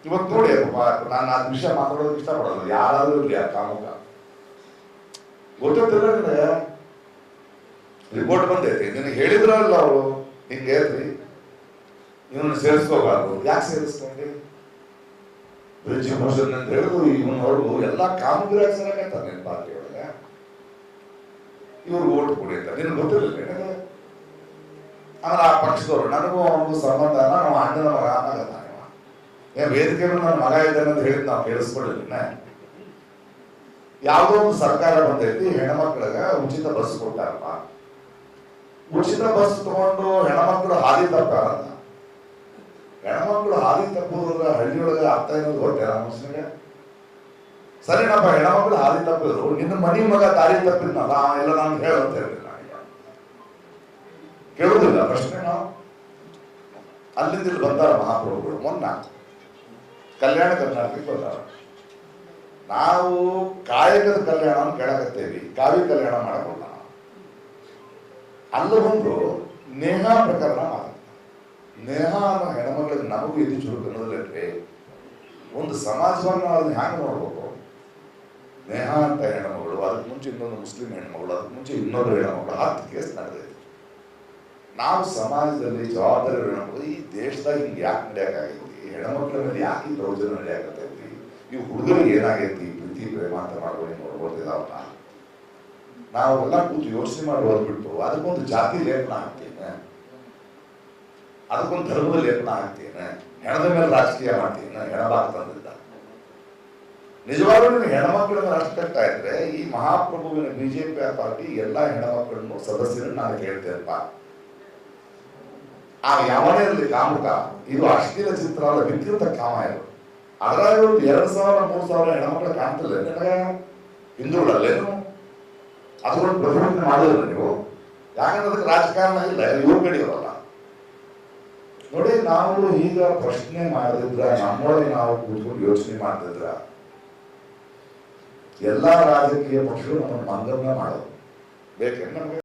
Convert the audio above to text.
ಇವತ್ತು ನೋಡಿ ನಾನು ಆ ವಿಷಯ ಮಾತಾಡೋದಕ್ಕೆ ಇಷ್ಟಪಡೋದು, ಯಾರಾದ್ರೂ ಇರಲಿ ಆ ಕಾಮುಕ ಗೊತ್ತಿಲ್ಲ ನಿನಗೆ ರಿಪೋರ್ಟ್ ಬಂದೈತಿ, ನಿನಗೆ ಹೇಳಿದ್ರಲ್ಲ ಅವರು ಹಿಂಗೆ ಹೇಳ್ರಿ ಇವನ್ನ ಸೇರಿಸ್ಕೋಬಾರ್ದು. ಯಾಕೆ ಸೇರಿಸ್ಕೊಂಡ್ರಿ? ಬ್ರಿಡ್ಜ್ ಮೋಷನ್ ಅಂತ ಹೇಳಿದ್ರು ಇವನವ್ರಿಗೂ ಎಲ್ಲ ಕಾಮಗಾರಿ ಸೇರಕೈತಾರೆ ನಿನ್ನ ಪಾರ್ಟಿ ಒಳಗೆ, ಇವ್ರು ಓಟ್ ಕೊಡಿ ಅಂತ ನಿನ್ಗೆ ಗೊತ್ತಿರಲಿಲ್ಲ ನಿನಗೆ. ಆಮೇಲೆ ಆ ಪಕ್ಷದವ್ರು ನನಗೂ ಅವ್ರಿಗೂ ಸಂಬಂಧ, ನಾವು ಅಣ್ಣನ ಮಗ ಆಗಲ್ಲ, ವೇದಿಕೆ ನನ್ನ ಮಗ ಇದ್ದಾನೆ ಅಂತ ಹೇಳಿದ್ ನಾವು ಕೇಳಿಸ್ಕೊಳ್ಳಿಲ್ಲ. ಯಾವುದೋ ಒಂದು ಸರ್ಕಾರ ಬಂದೈತಿ, ಹೆಣ್ಮಕ್ಳಿಗೆ ಉಚಿತ ಬಸ್ ಕೊಟ್ಟಾರಪ್ಪ, ಉಚಿತ ಬಸ್ ತಗೊಂಡು ಹೆಣ್ಮಕ್ಳು ಹಾದಿ ತಪ್ಪಾರಲ್ಲ. ಹೆಣ್ಮಕ್ಳು ಹಾದಿ ತಪ್ಪುದ್ರ ಹಳ್ಳಿಯೊಳಗೆ ಆಗ್ತಾ ಇರೋದು ಗೊತ್ತೇನ ಮನುಷ್ಯನಿಗೆ? ಸರಿನಪ್ಪ, ಹೆಣ್ಮಕ್ಳು ಹಾದಿ ತಪ್ಪಿದ್ರು, ನಿನ್ನ ಮನಿ ಮಗ ದಾರಿ ತಪ್ಪಿದ್ನಲ್ಲ ಎಲ್ಲ ನಾನು ಹೇಳಂತ ಹೇಳಿಲ್ಲ, ಕೇಳುದಿಲ್ಲ ಪ್ರಶ್ನೆ. ನಾವು ಅಲ್ಲಿಂದ ಇಲ್ಲಿ ಬಂದಾರ ಮಹಾಪ್ರಭುಗಳು, ಮೊನ್ನ ಕಲ್ಯಾಣ ಕರ್ನಾಟಕಕ್ಕೆ ಬಂದಾರ. ನಾವು ಕಾಯಕದ ಕಲ್ಯಾಣ ಕೇಳಕತ್ತೇವಿ, ಕಾವ್ಯ ಕಲ್ಯಾಣ ಮಾಡಕೊಂಡ. ಅಲ್ಲ ಬಂದು ನೇಹ ಪ್ರಕರಣ ಮಾತಾಡ್ತಾರೆ. ನೇಹ ಅನ್ನೋ ಹೆಣ್ಮಕ್ಳಿಗೆ ನಮಗೂ ಇದು ಚುರುಕು ಅನ್ನೋದಿಲ್ಲೇ ಒಂದು ಸಮಾಜವನ್ನು ಅದನ್ನ ಹ್ಯಾಂಗ ನೋಡ್ಬೇಕು. ನೇಹ ಅಂತ ಹೆಣ್ಮಗಳು, ಅದಕ್ಕೆ ಮುಂಚೆ ಇನ್ನೊಂದು ಮುಸ್ಲಿಂ ಹೆಣ್ಮಗಳು, ಅದಕ್ಕೆ ಮುಂಚೆ ಇನ್ನೊಂದು ಹೆಣ್ಮಗಳು, 10 ಕೇಸ್ ನಡೆದೈತಿ. ನಾವು ಸಮಾಜದಲ್ಲಿ ಜವಾಬ್ದಾರಿ ಹೆಣ್ಮಗಳು ಈ ದೇಶದಾಗ ಹಿಂಗೆ ಯಾಕೆ ನಡೆಯೋಕ್ಕಾಗೈತಿ, ಹೆಣ್ಮಕ್ಳ ಮೇಲೆ ಯಾಕೆ ಈ ದೌರ್ಜನ್ಯ ನಡೆಯಾಕತ್ತೈತಿ, ಇವು ಹುಡುಗರಿಗೆ ಏನಾಗೈತಿ, ಪ್ರೀತಿ ಪ್ರೇಮ ಅಂತ ಮಾಡ್ಕೊಂಡು ನೋಡ್ಬೋದಿದಾವಲ್ಲ. ನಾವೆಲ್ಲ ಕೂತು ಯೋಚನೆ ಮಾಡುವುದು ಬಿಟ್ಟು ಅದಕ್ಕೊಂದು ಜಾತಿ ಲೇಪನ ಹಾಕ್ತೇನೆ, ಅದಕ್ಕೊಂದು ಧರ್ಮದ ಲೇಪನ ಹಾಕ್ತೇನೆ, ಹೆಣದ ಮೇಲೆ ರಾಜಕೀಯ ಮಾಡ್ತೀನಿ, ಹೆಣಬಾಗ ತಂದಿದ್ದ. ನಿಜವಾಗ್ಲೂ ನೀವು ಹೆಣ್ಮಕ್ಳನ್ನ ಅಷ್ಟಕ್ತಾ ಇದ್ರೆ ಈ ಮಹಾಪ್ರಭುವಿನ ಬಿಜೆಪಿ ಪಾರ್ಟಿ ಎಲ್ಲಾ ಹೆಣ್ಮಕ್ಳನ್ನು ಸದಸ್ಯರನ್ನು ನಾನು ಕೇಳ್ತೇನಪ್ಪ, ಆ ಯಾವನೇ ಇರಲಿ ಕಾಮುಕ, ಇದು ಅಶ್ಲೀಲ ಚಿತ್ರ ಅಲ್ಲ, ವಿಕೃತ ಕಾಮ ಇದು. ಅದರಾಗ 2,000-3,000 ಹೆಣ್ಮಕ್ಳು ಕಾಣ್ತಿಲ್ಲ ನಿನಗೆ ಹಿಂದೂಗಳಲ್ಲೇನು? ಅದನ್ನು ಪ್ರತಿಭಟನೆ ಮಾಡಿದ್ರು ನೀವು, ಯಾಕಂದ್ರೆ ಅದಕ್ಕೆ ರಾಜಕಾರಣ ಇಲ್ಲ, ಇವ್ರು ಕಡಿಯೋರಲ್ಲ. ನೋಡಿ, ನಾವು ಈಗ ಪ್ರಶ್ನೆ ಮಾಡಿದ್ರ, ನಮ್ಮೊಳಗೆ ನಾವು ಕೂತ್ಕೊಂಡು ಯೋಚನೆ ಮಾಡ್ತಿದ್ರ, ಎಲ್ಲಾ ರಾಜಕೀಯ ಪಕ್ಷಗಳು ನಮ್ಮನ್ನು ಮಂಗನ್ನ ಮಾಡೋದು ಬೇಕೇನು ನಮಗೆ?